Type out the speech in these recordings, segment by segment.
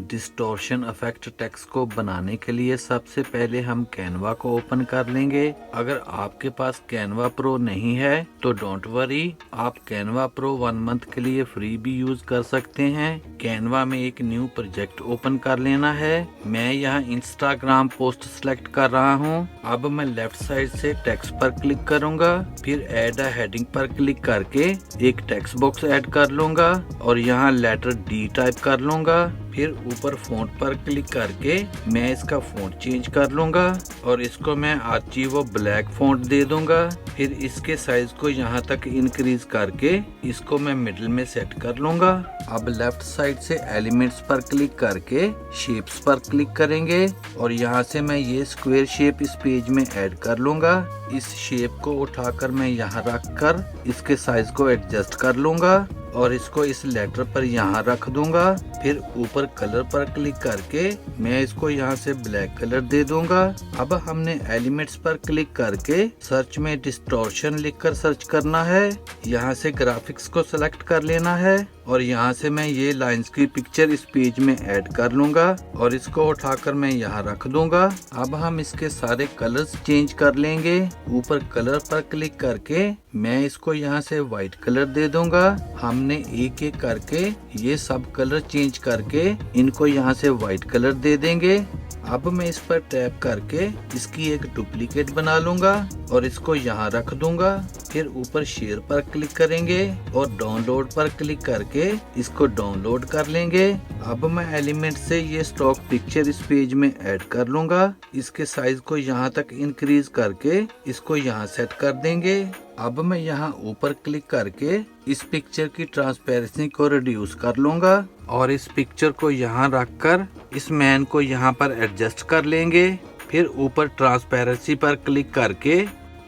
Distortion effect text को बनाने के लिए सबसे पहले हम कैनवा को ओपन कर लेंगे। अगर आपके पास कैनवा प्रो नहीं है तो डोंट वरी, आप कैनवा प्रो 1 मंथ के लिए फ्री भी यूज कर सकते हैं। कैनवा में एक न्यू प्रोजेक्ट ओपन कर लेना है। मैं यहाँ इंस्टाग्राम पोस्ट सेलेक्ट कर रहा हूँ। अब मैं लेफ्ट साइड से टेक्स्ट पर क्लिक करूंगा, फिर ऐड अ हेडिंग पर क्लिक करके एक टेक्स्ट बॉक्स ऐड कर लूंगा और यहाँ लेटर डी टाइप कर लूंगा। फिर ऊपर फ़ॉन्ट पर क्लिक करके मैं इसका फ़ॉन्ट चेंज कर लूंगा और इसको मैं आर्चिवो ब्लैक फ़ॉन्ट दे दूंगा। फिर इसके साइज को यहाँ तक इंक्रीज करके इसको मैं मिडिल में सेट कर लूंगा। अब लेफ्ट साइड से एलिमेंट्स पर क्लिक करके शेप्स पर क्लिक करेंगे और यहाँ से मैं ये स्क्वायर शेप इस पेज में ऐड कर लूंगा। इस शेप को उठाकर मैं यहाँ रख कर इसके साइज को एडजस्ट कर लूंगा और इसको इस लेटर पर यहाँ रख दूंगा। फिर ऊपर कलर पर क्लिक करके मैं इसको यहाँ से ब्लैक कलर दे दूंगा। अब हमने एलिमेंट्स पर क्लिक करके सर्च में डिस्टॉर्शन लिखकर सर्च करना है। यहाँ से ग्राफिक्स को सिलेक्ट कर लेना है और यहाँ से मैं ये लाइंस की पिक्चर इस पेज में ऐड कर लूंगा और इसको उठाकर मैं यहाँ रख दूंगा। अब हम इसके सारे कलर्स चेंज कर लेंगे। ऊपर कलर पर क्लिक करके मैं इसको यहाँ से व्हाइट कलर दे दूंगा। हमने एक एक करके ये सब कलर चेंज करके इनको यहाँ से व्हाइट कलर दे देंगे। अब मैं इस पर टैप करके इसकी एक डुप्लीकेट बना लूंगा और इसको यहाँ रख दूंगा। फिर ऊपर शेयर पर क्लिक करेंगे और डाउनलोड पर क्लिक करके इसको डाउनलोड कर लेंगे। अब मैं एलिमेंट से ये स्टॉक पिक्चर इस पेज में ऐड कर लूंगा। इसके साइज को यहाँ तक इंक्रीज करके इसको यहाँ सेट कर देंगे। अब मैं यहाँ ऊपर क्लिक करके इस पिक्चर की ट्रांसपेरेंसी को रिड्यूस कर लूंगा और इस पिक्चर को यहाँ रखकर इस मैन को यहाँ पर एडजस्ट कर लेंगे। फिर ऊपर ट्रांसपेरेंसी पर क्लिक करके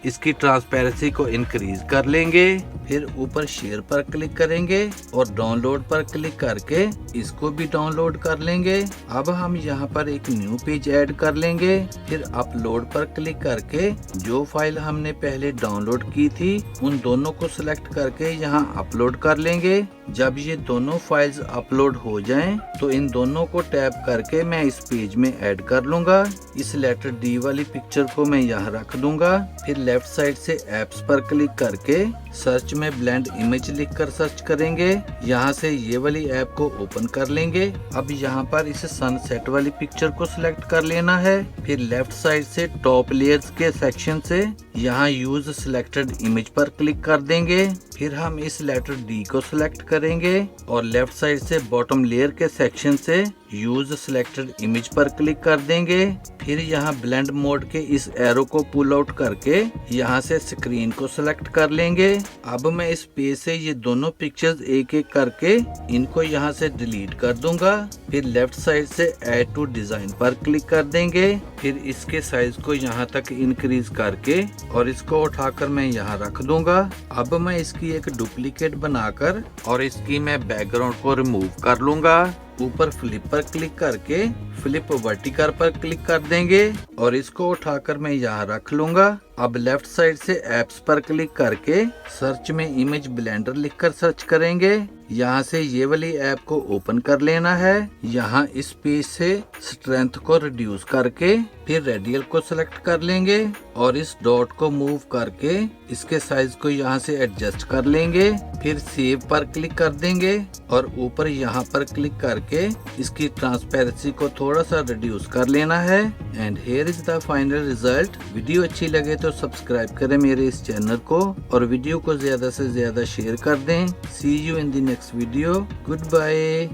इसकी ट्रांसपेरेंसी को इंक्रीज कर लेंगे। फिर ऊपर शेयर पर क्लिक करेंगे और डाउनलोड पर क्लिक करके इसको भी डाउनलोड कर लेंगे। अब हम यहाँ पर एक न्यू पेज ऐड कर लेंगे। फिर अपलोड पर क्लिक करके जो फाइल हमने पहले डाउनलोड की थी उन दोनों को सिलेक्ट करके यहाँ अपलोड कर लेंगे। जब ये दोनों फाइल्स अपलोड हो जाएं, तो इन दोनों को टैप करके मैं इस पेज में ऐड कर लूंगा। इस लेटर डी वाली पिक्चर को मैं यहाँ रख दूंगा। फिर लेफ्ट साइड से एप्स पर क्लिक करके सर्च में ब्लेंड इमेज लिखकर सर्च करेंगे। यहाँ से ये वाली ऐप को ओपन कर लेंगे। अब यहाँ पर इस सनसेट वाली पिक्चर को सिलेक्ट कर लेना है। फिर लेफ्ट साइड से टॉप लेयर्स के सेक्शन से यहाँ यूज सिलेक्टेड इमेज पर क्लिक कर देंगे। फिर हम इस लेटर डी को सिलेक्ट करेंगे और लेफ्ट साइड से बॉटम लेयर के सेक्शन से यूज सिलेक्टेड इमेज पर क्लिक कर देंगे। फिर यहाँ ब्लेंड मोड के इस एरो को पुल आउट करके यहाँ से स्क्रीन को सिलेक्ट कर लेंगे। अब मैं इस पेज से ये दोनों पिक्चर्स एक एक करके इनको यहाँ से डिलीट कर दूंगा। फिर लेफ्ट साइड से ऐड टू डिजाइन पर क्लिक कर देंगे। फिर इसके साइज को यहाँ तक इंक्रीज करके और इसको उठाकर मैं यहाँ रख दूंगा। अब मैं इसकी एक डुप्लीकेट बनाकर और इसकी मैं बैकग्राउंड को रिमूव कर लूंगा। ऊपर फ्लिप पर क्लिक करके फ्लिप वर्टिकल पर क्लिक कर देंगे और इसको उठाकर मैं यहाँ रख लूंगा। अब लेफ्ट साइड से एप्स पर क्लिक करके सर्च में इमेज ब्लेंडर लिखकर सर्च करेंगे। यहाँ से ये वाली ऐप को ओपन कर लेना है। यहाँ इस पेज से स्ट्रेंथ को रिड्यूस करके फिर रेडियल को सिलेक्ट कर लेंगे और इस डॉट को मूव करके इसके साइज को यहाँ से एडजस्ट कर लेंगे। फिर सेव पर क्लिक कर देंगे और ऊपर यहाँ पर क्लिक करके इसकी ट्रांसपेरेंसी को थोड़ा सा रिड्यूस कर लेना है। And here is the final result. Video अच्छी लगे तो सब्सक्राइब करें मेरे इस चैनल को और वीडियो को ज्यादा से ज्यादा शेयर कर दें। See you in the next video. Good bye.